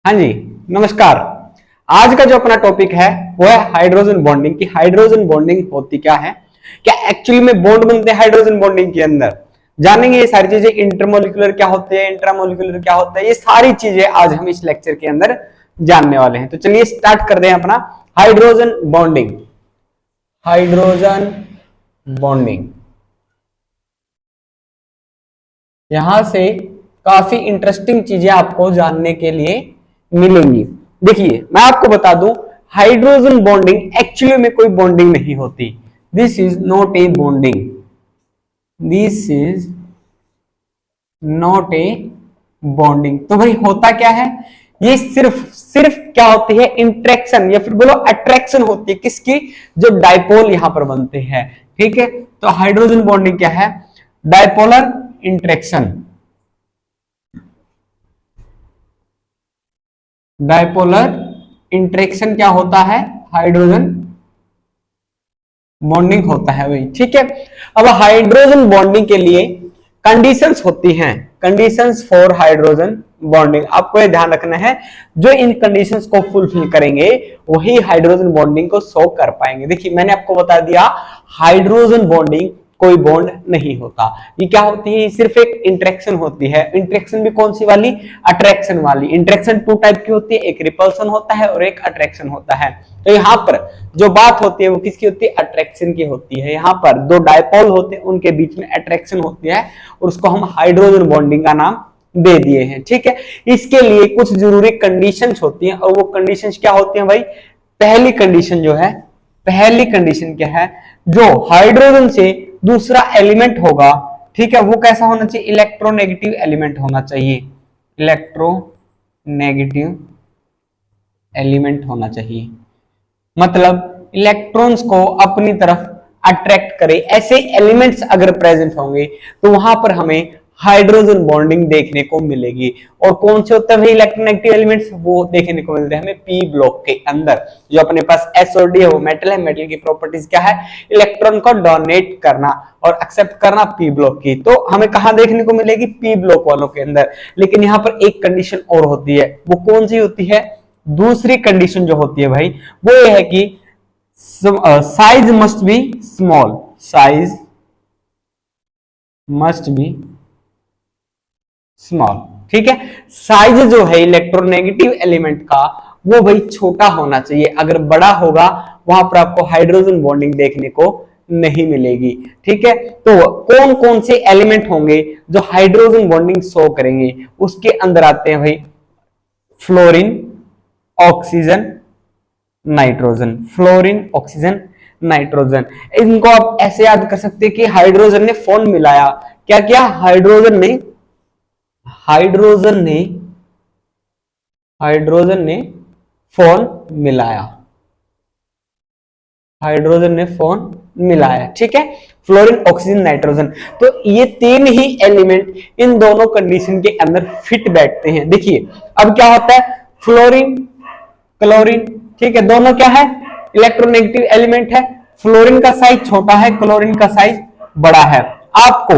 हाँ जी, नमस्कार। आज का जो अपना टॉपिक है वो है हाइड्रोजन बॉन्डिंग की। हाइड्रोजन बॉन्डिंग होती क्या है, क्या एक्चुअली में बॉन्ड बनते हैं हाइड्रोजन बॉन्डिंग के अंदर, जानेंगे ये सारी चीजें। इंटरमोलिकुलर क्या होते हैं, इंट्रामोलिकुलर क्या होता है, ये सारी चीजें आज हम इस लेक्चर के अंदर जानने वाले हैं। तो चलिए स्टार्ट करते हैं अपना हाइड्रोजन बॉन्डिंग। हाइड्रोजन बॉन्डिंग यहां से काफी इंटरेस्टिंग चीजें आपको जानने के लिए मिलेंगी। देखिए मैं आपको बता दूं, हाइड्रोजन बॉन्डिंग एक्चुअली में कोई बॉन्डिंग नहीं होती। This is not a bonding, this is not a bonding. तो भाई होता क्या है, ये सिर्फ क्या होती है, इंट्रैक्शन या फिर बोलो अट्रैक्शन होती है। किसकी? जो डाइपोल यहां पर बनते हैं। ठीक है, तो हाइड्रोजन बॉन्डिंग क्या है? Dipolar interaction. डाइपोलर इंट्रैक्शन क्या होता है? हाइड्रोजन बॉन्डिंग होता है भाई। ठीक है, अब हाइड्रोजन बॉन्डिंग के लिए कंडीशंस होती हैं। कंडीशंस फॉर हाइड्रोजन बॉन्डिंग, आपको ये ध्यान रखना है, जो इन कंडीशंस को फुलफिल करेंगे वही हाइड्रोजन बॉन्डिंग को शो कर पाएंगे। देखिए मैंने आपको बता दिया, हाइड्रोजन बॉन्डिंग कोई बॉन्ड नहीं होता। ये क्या होती है? सिर्फ एक इंटरेक्शन होती है। इंटरेक्शन भी कौन सी वाली? अट्रैक्शन वाली। इंटरेक्शन टू टाइप की होती है, एक रिपल्सन होता है और एक अट्रैक्शन होता है। तो यहाँ पर जो बात होती है वो किसकी होती है? अट्रैक्शन की होती है। यहाँ पर दो डायपोल होते हैं, उनके बीच में अट्रैक्शन होती है और उसको हम हाइड्रोजन बॉन्डिंग का नाम दे दिए हैं। ठीक है, इसके लिए कुछ जरूरी कंडीशंस होती हैं और वो कंडीशंस क्या होती हैं भाई? पहली कंडीशन जो है, पहली कंडीशन क्या है? जो हाइड्रोजन से दूसरा एलिमेंट होगा, ठीक है, वो कैसा होना चाहिए? इलेक्ट्रोनेगेटिव एलिमेंट होना चाहिए। इलेक्ट्रोनेगेटिव एलिमेंट होना चाहिए, मतलब इलेक्ट्रॉन्स को अपनी तरफ अट्रैक्ट करे। ऐसे एलिमेंट्स अगर प्रेजेंट होंगे तो वहां पर हमें हाइड्रोजन बॉन्डिंग देखने को मिलेगी। और कौन से होते हैं भाई इलेक्ट्रोनेगेटिव एलिमेंट्स? वो देखने को मिलते हैं हमें पी ब्लॉक के अंदर। जो अपने पास एस और डी है वो मेटल है। मेटल की प्रॉपर्टीज क्या है? इलेक्ट्रॉन को डोनेट करना और एक्सेप्ट करना पी ब्लॉक की। तो हमें कहां देखने को मिलेगी? पी ब्लॉक वालों के अंदर। लेकिन यहाँ पर एक कंडीशन और होती है, वो कौन सी होती है? दूसरी कंडीशन जो होती है भाई वो ये है कि size must be small. Size must be small. ठीक है, साइज जो है इलेक्ट्रोनेगेटिव एलिमेंट का वो भाई छोटा होना चाहिए। अगर बड़ा होगा वहां पर आपको हाइड्रोजन बॉन्डिंग देखने को नहीं मिलेगी। ठीक है, तो कौन कौन से एलिमेंट होंगे जो हाइड्रोजन बॉन्डिंग शो करेंगे? उसके अंदर आते हैं भाई fluorine, oxygen, nitrogen. Fluorine, oxygen, nitrogen. इनको आप ऐसे याद कर सकते हैं कि हाइड्रोजन ने फोन मिलाया। क्या किया? हाइड्रोजन ने फोन मिलाया। हाइड्रोजन ने फोन मिलाया। ठीक है, फ्लोरीन, ऑक्सीजन, नाइट्रोजन। तो ये तीन ही एलिमेंट इन दोनों कंडीशन के अंदर फिट बैठते हैं। देखिए अब क्या होता है, फ्लोरीन, क्लोरीन, ठीक है, दोनों क्या है? इलेक्ट्रोनेगेटिव एलिमेंट है। फ्लोरीन का साइज छोटा है, क्लोरीन का साइज बड़ा है। आपको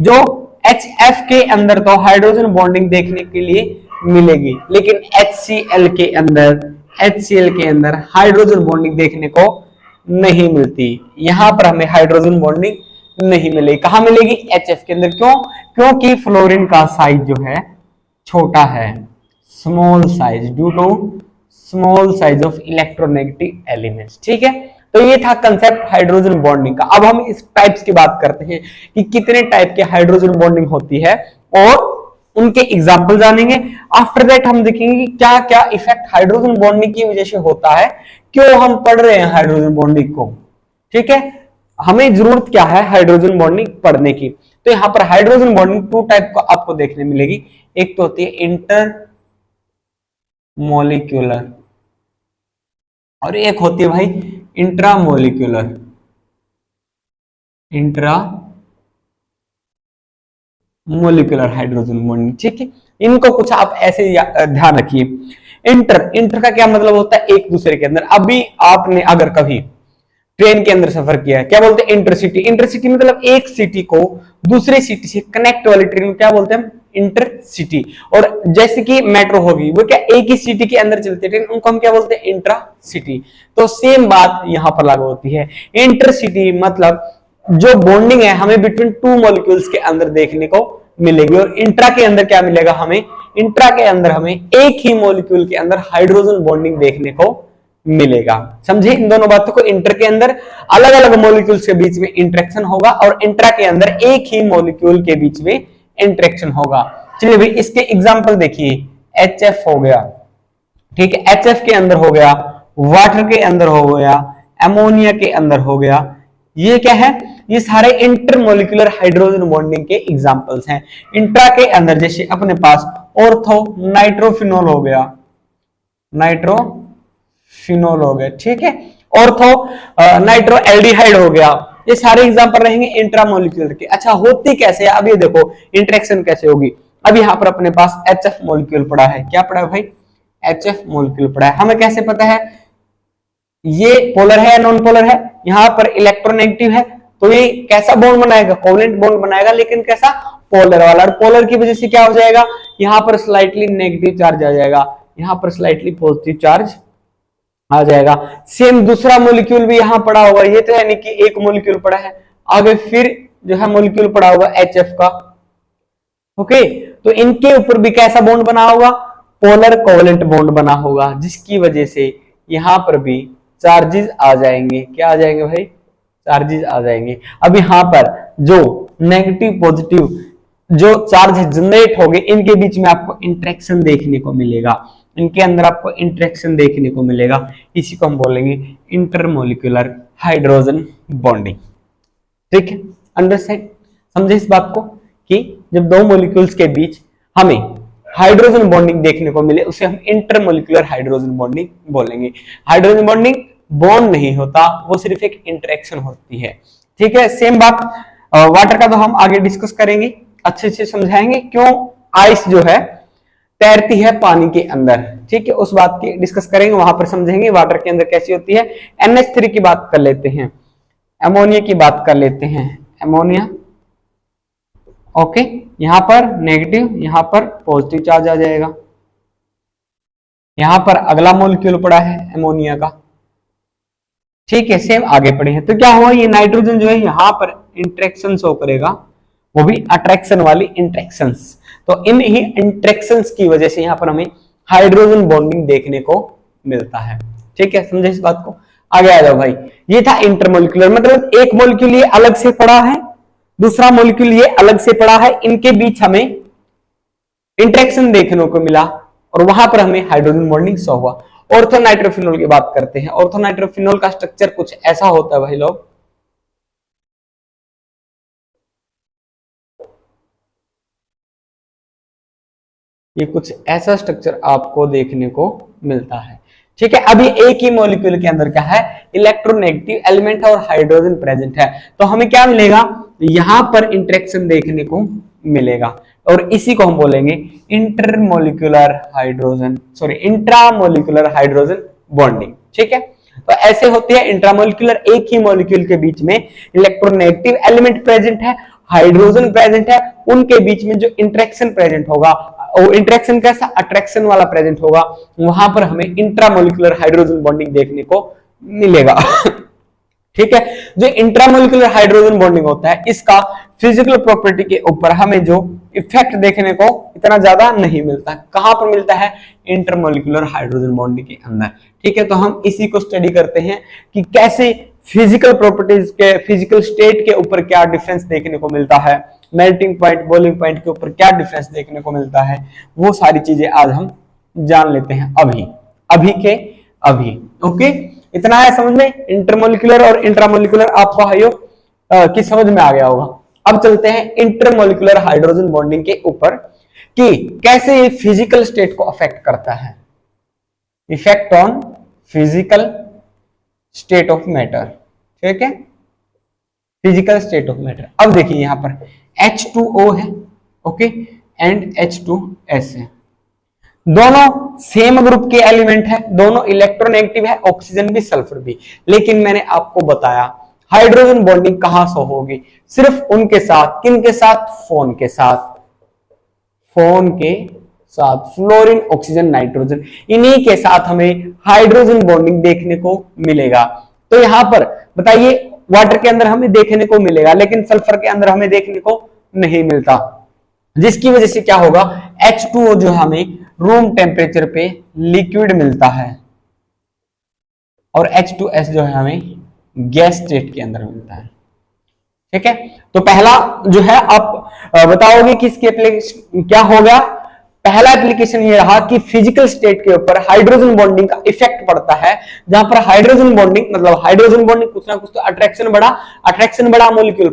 जो HF के अंदर तो हाइड्रोजन बॉन्डिंग देखने के लिए मिलेगी, लेकिन HCl के अंदर हाइड्रोजन बॉन्डिंग देखने को नहीं मिलती। यहां पर हमें हाइड्रोजन बॉन्डिंग नहीं मिलेगी। कहां मिलेगी? HF के अंदर। क्यों? क्योंकि फ्लोरीन का साइज जो है छोटा है, small size, due to small size of electronegative elements. ठीक है, तो ये था कंसेप्ट हाइड्रोजन बॉन्डिंग का। अब हम इस टाइप्स की बात करते हैं कि कितने टाइप के हाइड्रोजन बॉन्डिंग होती है और उनके एग्जाम्पल जानेंगे। आफ्टर दैट हम देखेंगे कि क्या क्या इफेक्ट हाइड्रोजन बॉन्डिंग की वजह से होता है, क्यों हम पढ़ रहे हैं हाइड्रोजन बॉन्डिंग को। ठीक है, हमें जरूरत क्या है हाइड्रोजन बॉन्डिंग पढ़ने की। तो यहाँ पर हाइड्रोजन बॉन्डिंग टू टाइप को आपको देखने मिलेगी। एक तो होती है इंटर मोलिक्यूलर और एक होती है भाई इंट्रामोलिक्यूलर। Intramolecular hydrogen bonding. ठीक है, इनको कुछ आप ऐसे ध्यान रखिए। इंटर का क्या मतलब होता है? एक दूसरे के अंदर। अभी आपने अगर कभी ट्रेन के अंदर सफर किया है, क्या बोलते हैं? इंटरसिटी। इंटरसिटी मतलब एक सिटी को दूसरे सिटी से कनेक्ट वाली ट्रेन क्या बोलते हैं? इंटरसिटी। और जैसे कि मेट्रो होगी वो क्या एक ही सिटी के अंदर चलती है ट्रेन, उनको हम क्या बोलते हैं, इंट्रा सिटी। तो सेम बात यहां पर लागू होती है। इंटरसिटी मतलब जो बॉन्डिंग है हमें बिटवीन टू मॉलिक्यूल्स के अंदर देखने को मिलेगी, और इंट्रा के अंदर क्या मिलेगा हमें, इंट्रा के अंदर हमें एक ही मॉलिक्यूल के अंदर हाइड्रोजन बॉन्डिंग देखने को मिलेगा। समझे इन दोनों बातों को, इंटर के अंदर अलग अलग मॉलिक्यूल्स के बीच में इंटरेक्शन होगा और इंट्रा के अंदर एक ही मॉलिक्यूल के बीच में इंटरेक्शन होगा। चलिए भाई इसके एग्जांपल देखिए, HF हो गया, ठीक है, HF के अंदर हो गया, वाटर के अंदर हो गया, अमोनिया के अंदर हो गया, ये क्या है, ये सारे इंटरमोलिकुलर हाइड्रोजन बॉन्डिंग के एग्जांपल्स हैं। इंट्रा के अंदर जैसे अपने पास ऑर्थो नाइट्रोफिनोल हो गया, नाइट्रोफिनोल हो गया, ठीक है, ऑर्थो नाइट्रो एल्डिहाइड हो गया, ये सारे एग्जांपल रहेंगे इंट्रामोलिकुलर के। अच्छा होती कैसे है, अब ये देखो इंटरेक्शन कैसे होगी। अब यहाँ पर अपने पास HF मॉलिक्यूल पड़ा है, क्या पड़ा है भाई, HF मॉलिक्यूल पड़ा है। हमें कैसे पता है ये पोलर है या नॉन पोलर है, यहाँ पर इलेक्ट्रोनेगेटिव है, तो ये कैसा बॉन्ड बनाएगा, कोवेलेंट बॉन्ड बनाएगा, लेकिन कैसा, पोलर वाला। और पोलर की वजह से क्या हो जाएगा, यहाँ पर स्लाइटली नेगेटिव चार्ज आ जाएगा, यहाँ पर स्लाइटली पॉजिटिव चार्ज आ जाएगा। सेम दूसरा मॉलिक्यूल भी यहाँ पड़ा होगा, ये तो यानी कि एक मॉलिक्यूल पड़ा है, आगे फिर जो है मॉलिक्यूल पड़ा होगा HF का, ओके, तो इनके ऊपर भी कैसा बॉन्ड बना होगा, पोलर कोवेलेंट बॉन्ड बना होगा, जिसकी वजह से यहाँ पर भी चार्जेस आ जाएंगे। क्या आ जाएंगे भाई, चार्जेस आ जाएंगे। अब यहाँ पर जो नेगेटिव पॉजिटिव जो चार्ज जनरेट हो गए, इनके बीच में आपको इंटरेक्शन देखने को मिलेगा, इनके अंदर आपको इंटरेक्शन देखने को मिलेगा, इसी को हम बोलेंगे इंटरमोलिकुलर हाइड्रोजन बॉन्डिंग। ठीक है, अंडरस्टैंड, समझे इस बात को कि जब दो मॉलिक्यूल्स के बीच हमें हाइड्रोजन बॉन्डिंग देखने को मिले उसे हम इंटरमोलिकुलर हाइड्रोजन बॉन्डिंग बोलेंगे। हाइड्रोजन बॉन्डिंग बॉन्ड नहीं होता, वो सिर्फ एक इंटरेक्शन होती है। ठीक है, सेम बात वाटर का तो हम आगे डिस्कस करेंगे, अच्छे से समझाएंगे क्यों आइस जो है तैरती है पानी के अंदर। ठीक है, उस बात की डिस्कस करेंगे, वहां पर समझेंगे वाटर के अंदर कैसी होती है। NH3 की बात कर लेते हैं, अमोनिया की बात कर लेते हैं, अमोनिया, ओके, यहां पर नेगेटिव, यहां पर पॉजिटिव चार्ज आ जाएगा। यहां पर अगला मॉलिक्यूल पड़ा है अमोनिया का, ठीक है, सेम आगे पड़े हैं, तो क्या हुआ, ये नाइट्रोजन जो है यहां पर इंटरेक्शन शो करेगा, वो भी अट्रैक्शन वाली इंटरेक्शंस। तो इन ही इंटरेक्शंस की वजह से यहां पर हमें हाइड्रोजन बॉन्डिंग देखने को मिलता है। ठीक है, समझे इस बात को, आगे आ जाओ भाई। ये था इंटरमोलिकुलर, मतलब एक मॉलिक्यूल ये अलग से पड़ा है, दूसरा मॉलिक्यूल ये अलग से पड़ा है, इनके बीच हमें इंटरेक्शन देखने को मिला और वहां पर हमें हाइड्रोजन बॉन्डिंग शो हुआ। ऑर्थोनाइट्रोफिनॉल की बात करते हैं। ऑर्थोनाइट्रोफिनॉल का स्ट्रक्चर कुछ ऐसा होता है भाई लोग, ये कुछ ऐसा स्ट्रक्चर आपको देखने को मिलता है। ठीक है, अभी एक ही मॉलिक्यूल के अंदर क्या है, इलेक्ट्रोनेगेटिव एलिमेंट और हाइड्रोजन प्रेजेंट है, तो हमें क्या मिलेगा, यहां पर इंटरेक्शन देखने को मिलेगा और इसी को हम बोलेंगे intermolecular hydrogen, sorry intramolecular hydrogen bonding. ठीक है, तो ऐसे होती है इंट्रामोलिकुलर, एक ही मॉलिक्यूल के बीच में इलेक्ट्रोनेगेटिव एलिमेंट प्रेजेंट है, हाइड्रोजन प्रेजेंट है, उनके बीच में जो इंटरेक्शन प्रेजेंट होगा, वो इंटरेक्शन कैसा, अट्रैक्शन वाला प्रेजेंट होगा, वहां पर हमें इंट्रामोलिकुलर हाइड्रोजन बॉन्डिंग देखने को मिलेगा। ठीक है, जो इंट्रामोलिकुलर हाइड्रोजन बॉन्डिंग होता है इसका फिजिकल प्रॉपर्टी के ऊपर हमें जो इफेक्ट देखने को इतना ज्यादा नहीं मिलता, कहां पर मिलता है, इंटरमोलिकुलर हाइड्रोजन बॉन्डिंग के अंदर। ठीक है, तो हम इसी को स्टडी करते हैं कि कैसे फिजिकल प्रॉपर्टीज के, फिजिकल स्टेट के ऊपर क्या डिफरेंस देखने को मिलता है, मेल्टिंग पॉइंट, बॉइलिंग पॉइंट के ऊपर क्या डिफरेंस देखने को मिलता है, वो सारी चीजें आज हम जान लेते हैं अभी के अभी। ओके, इतना है समझ में, इंटरमोलिकुलर और इंट्रामोलिकुलर आपको हाइयो की समझ में आ गया होगा। अब चलते हैं इंटरमोलिकुलर हाइड्रोजन बॉन्डिंग के ऊपर कि कैसे ये फिजिकल स्टेट को अफेक्ट करता है, effect on physical state of matter. ठीक है, फिजिकल स्टेट ऑफ मैटर। अब देखिए यहां पर H2O है, ओके, एंड H2S है, दोनों सेम ग्रुप के एलिमेंट है, दोनों इलेक्ट्रोनेगेटिव है, ऑक्सीजन भी सल्फर भी, लेकिन मैंने आपको बताया हाइड्रोजन बॉन्डिंग कहां से होगी, सिर्फ उनके साथ, किन के साथ, फोन के साथ। फोन के साथ, फ्लोरीन ऑक्सीजन नाइट्रोजन, इन्हीं के साथ हमें हाइड्रोजन बॉन्डिंग देखने को मिलेगा। तो यहां पर बताइए वाटर के अंदर हमें देखने को मिलेगा, लेकिन सल्फर के अंदर हमें देखने को नहीं मिलता, जिसकी वजह से क्या होगा, H2O जो हमें रूम टेम्परेचर पे लिक्विड मिलता है और H2S जो है हमें गैस स्टेट के अंदर मिलता है। ठीक है, तो पहला जो है आप बताओगे कि इसके एप्लीकेशन क्या होगा। पहला एप्लीकेशन ये रहा कि फिजिकल स्टेट के ऊपर हाइड्रोजन बॉन्डिंग का इफेक्ट पड़ता है, जहां पर हाइड्रोजन बॉन्डिंग मतलब हाइड्रोजन बॉन्डिंग कुछ ना कुछ तो अट्रैक्शन बढ़ा, मॉलिक्यूल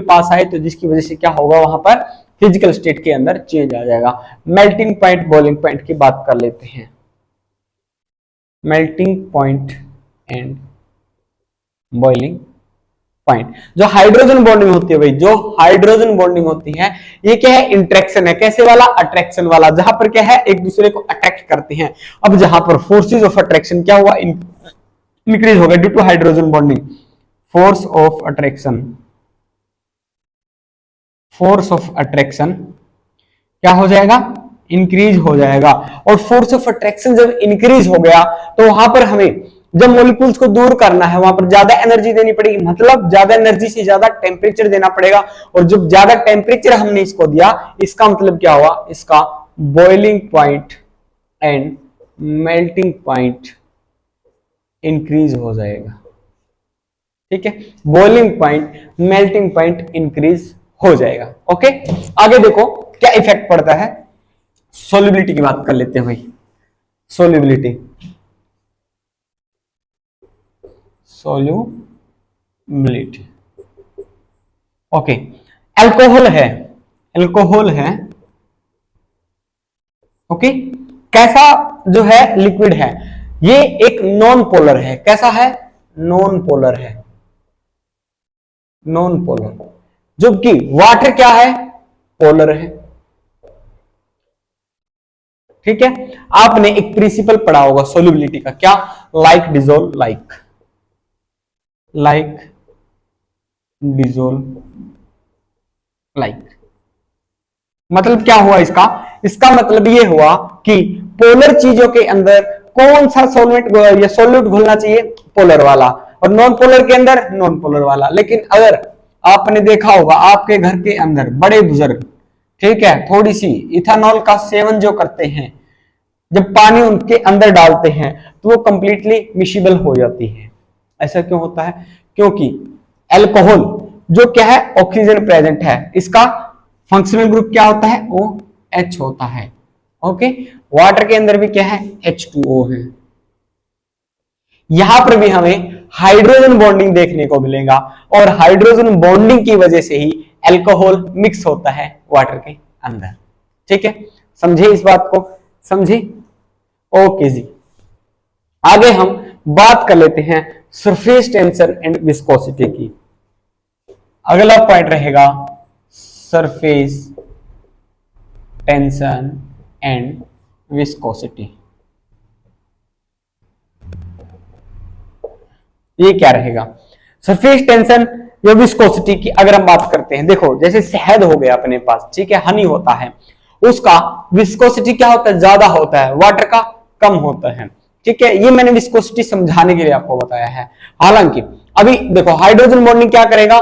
पास आए तो जिसकी वजह से क्या होगा, वहां पर फिजिकल स्टेट के अंदर चेंज आ जाएगा। मेल्टिंग पॉइंट, बॉइलिंग पॉइंट की बात कर लेते हैं। Melting point and boiling point, जो हाइड्रोजन बॉन्डिंग होती है भाई, जो हाइड्रोजन बॉन्डिंग होती है, ये क्या है, इंट्रैक्शन है। कैसे वाला, अट्रैक्शन वाला, जहां पर क्या है, एक दूसरे को अट्रैक्ट करते हैं। अब जहां पर फोर्सेस ऑफ अट्रैक्शन क्या हुआ, इंक्रीज हो गया due to hydrogen bonding. Force of attraction क्या हो जाएगा, इंक्रीज हो जाएगा। और फोर्स ऑफ अट्रैक्शन जब इंक्रीज हो गया तो वहां पर हमें जब मॉलिक्यूल्स को दूर करना है, वहां पर ज्यादा एनर्जी देनी पड़ेगी, मतलब ज्यादा एनर्जी से ज्यादा टेम्परेचर देना पड़ेगा। और जब ज्यादा टेम्परेचर हमने इसको दिया, इसका मतलब क्या हुआ, इसका boiling point and melting point increase हो जाएगा। ठीक है, boiling point, melting point increase हो जाएगा। ओके, आगे देखो क्या इफेक्ट पड़ता है। सोल्युबिलिटी की बात कर लेते हैं भाई। सोल्युबिलिटी ओके, अल्कोहल है ओके, कैसा जो है लिक्विड है, ये एक नॉन पोलर है। कैसा है, नॉन पोलर है, नॉन पोलर, जबकि वाटर क्या है, पोलर है। ठीक है, आपने एक प्रिंसिपल पढ़ा होगा सोल्युबिलिटी का, क्या, लाइक डिजोल्व लाइक। मतलब क्या हुआ इसका मतलब ये हुआ कि पोलर चीजों के अंदर कौन सा सॉल्वेंट या सॉल्यूट घुलना चाहिए, पोलर वाला, और नॉन पोलर के अंदर नॉन पोलर वाला। लेकिन अगर आपने देखा होगा आपके घर के अंदर बड़े बुजुर्ग, ठीक है, थोड़ी सी इथेनॉल का सेवन जो करते हैं, जब पानी उनके अंदर डालते हैं तो वो कंप्लीटली मिसिबल हो जाती है। ऐसा क्यों होता है, क्योंकि अल्कोहल जो क्या है, ऑक्सीजन प्रेजेंट है, इसका फंक्शनल ग्रुप क्या होता है, OH होता है। ओके, वाटर के अंदर भी क्या है, H2O है। यहां पर भी हमें हाइड्रोजन बॉन्डिंग देखने को मिलेगा, और हाइड्रोजन बॉन्डिंग की वजह से ही अल्कोहल मिक्स होता है वाटर के अंदर। ठीक है, समझे इस बात को, समझे। ओके जी, आगे हम बात कर लेते हैं सरफेस टेंशन एंड विस्कोसिटी की। अगला पॉइंट रहेगा सरफेस टेंशन एंड विस्कोसिटी। ये क्या रहेगा, सरफेस टेंशन या विस्कोसिटी की अगर हम बात करते हैं, देखो जैसे शहद हो गया अपने पास, ठीक है, हनी होता है, उसका विस्कोसिटी क्या होता है, ज्यादा होता है, वाटर का कम होता है। ठीक है, ये मैंने विस्कोसिटी समझाने के लिए आपको बताया है। हालांकि अभी देखो हाइड्रोजन बॉन्डिंग क्या करेगा,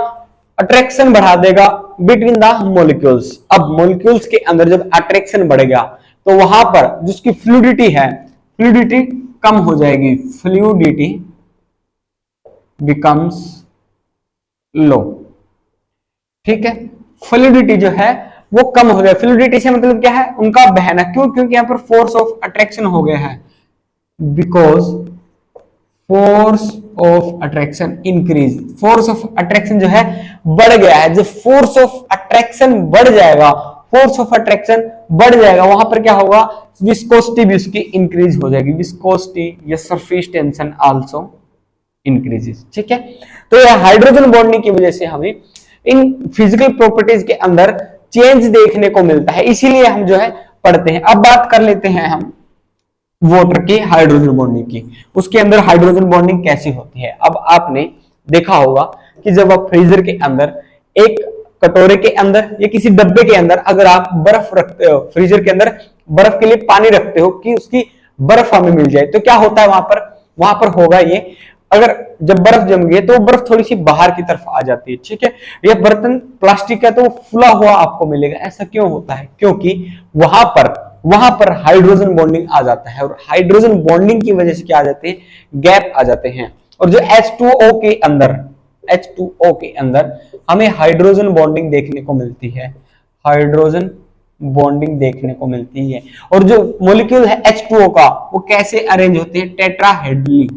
अट्रैक्शन बढ़ा देगा बिटवीन द मॉलिक्यूल्स। अब मॉलिक्यूल्स के अंदर जब अट्रैक्शन बढ़ेगा तो वहां पर जिसकी फ्लूइडिटी है, फ्लूइडिटी कम हो जाएगी, फ्लूइडिटी बिकम्स लो। ठीक है, फ्लूइडिटी जो है वो कम हो जाए। फ्लूइडिटी से मतलब क्या है, उनका बहना, क्यों, क्योंकि यहां पर फोर्स ऑफ अट्रैक्शन हो गया है, because force of attraction increase. Force of attraction जो है बढ़ गया है। जब फोर्स ऑफ अट्रैक्शन बढ़ जाएगा, वहां पर क्या होगा, विस्कोसिटी भी उसकी इंक्रीज हो जाएगी, विस्कोसिटी या सरफेस टेंशन आल्सो इंक्रीजेस। ठीक है, तो यह हाइड्रोजन बॉन्डिंग की वजह से हमें इन फिजिकल प्रॉपर्टीज के अंदर चेंज देखने को मिलता है, इसीलिए हम जो है पढ़ते हैं। अब बात कर लेते हैं हम वाटर की हाइड्रोजन बॉन्डिंग की, उसके अंदर हाइड्रोजन बॉन्डिंग कैसी होती है। अब आपने देखा होगा कि जब आप फ्रीजर के अंदर एक कटोरे के अंदर या किसी डब्बे के अंदर अगर आप बर्फ रखते हो, फ्रीजर के अंदर बर्फ के लिए पानी रखते हो कि उसकी बर्फ हमें मिल जाए, तो क्या होता है वहां पर होगा ये, अगर जब बर्फ जम गई तो बर्फ थोड़ी सी बाहर की तरफ आ जाती है, ठीक है। यह बर्तन प्लास्टिक का तो वो फुला हुआ आपको मिलेगा। ऐसा क्यों होता है? क्योंकि वहां पर हाइड्रोजन बॉन्डिंग आ जाता है, और हाइड्रोजन बॉन्डिंग की वजह से क्या आ जाते हैं, गैप आ जाते हैं। और जो H2O के अंदर हमें हाइड्रोजन बॉन्डिंग देखने को मिलती है, हाइड्रोजन बॉन्डिंग देखने को मिलती है। और जो मॉलिक्यूल है H2O का, वो कैसे अरेंज होते हैं? टेट्राहेड्रली,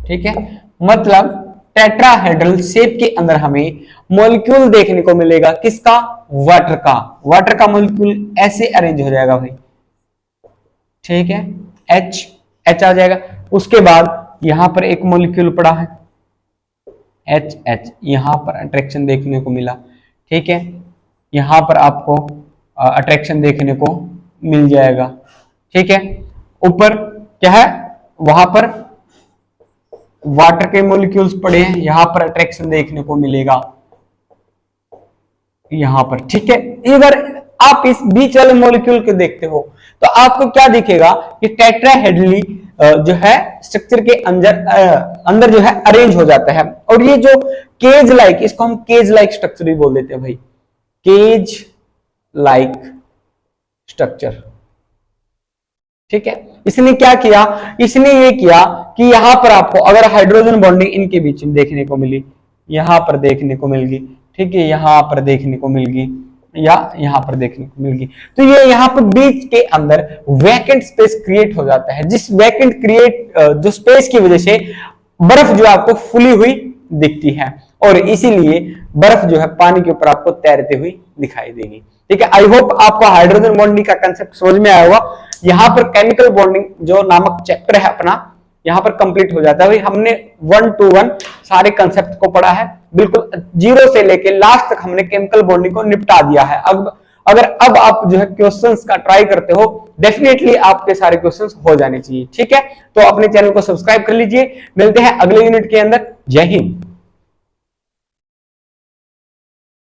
ठीक है। मतलब टेट्राहेड्रल शेप के अंदर हमें मॉलिक्यूल देखने को मिलेगा, किसका? वाटर का मॉलिक्यूल ऐसे अरेंज हो जाएगा भाई, ठीक है। H आ जाएगा। उसके बाद यहां पर एक मॉलिक्यूल पड़ा है H, यहां पर अट्रैक्शन देखने को मिला, ठीक है। यहां पर आपको अट्रैक्शन देखने को मिल जाएगा, ठीक है। ऊपर क्या है? वहां पर वाटर के मॉलिक्यूल्स पड़े हैं, यहां पर अट्रैक्शन देखने को मिलेगा, यहां पर, ठीक है। इधर आप इस बीच वाले मॉलिक्यूल को देखते हो तो आपको क्या दिखेगा कि टेट्राहेड्रली जो है स्ट्रक्चर के अंदर जो है अरेंज हो जाता है। और ये जो केज लाइक, इसको हम केज लाइक स्ट्रक्चर भी बोल देते हैं भाई, केज लाइक स्ट्रक्चर, ठीक है। इसने क्या किया? इसने ये किया कि यहां पर आपको अगर हाइड्रोजन बॉन्डिंग इनके बीच में देखने को मिली, यहां पर देखने को मिल गई, ठीक है, यहां पर देखने को मिल गई, या यहां पर देखने को मिल गई, तो ये यहां पर बीच के अंदर वैकेंट स्पेस क्रिएट हो जाता है, जिस वैकेंट जो स्पेस की वजह से बर्फ जो आपको फुली हुई दिखती है, और इसीलिए बर्फ जो है पानी के ऊपर आपको तैरती हुई दिखाई देगी, ठीक है। आई होप आपको हाइड्रोजन बॉन्डिंग का कंसेप्ट समझ में आया होगा। यहां पर केमिकल बॉन्डिंग जो नामक चैप्टर है अपना, यहां पर कंप्लीट हो जाता है भाई। हमने 1 to 1 सारे कंसेप्ट को पढ़ा है, बिल्कुल 0 से लेके लास्ट तक हमने केमिकल बॉन्डिंग को निपटा दिया है। अब आप जो है क्वेश्चंस का ट्राई करते हो, डेफिनेटली आपके सारे क्वेश्चंस हो जाने चाहिए, ठीक है। तो अपने चैनल को सब्सक्राइब कर लीजिए। मिलते हैं अगले यूनिट के अंदर। जय हिंद।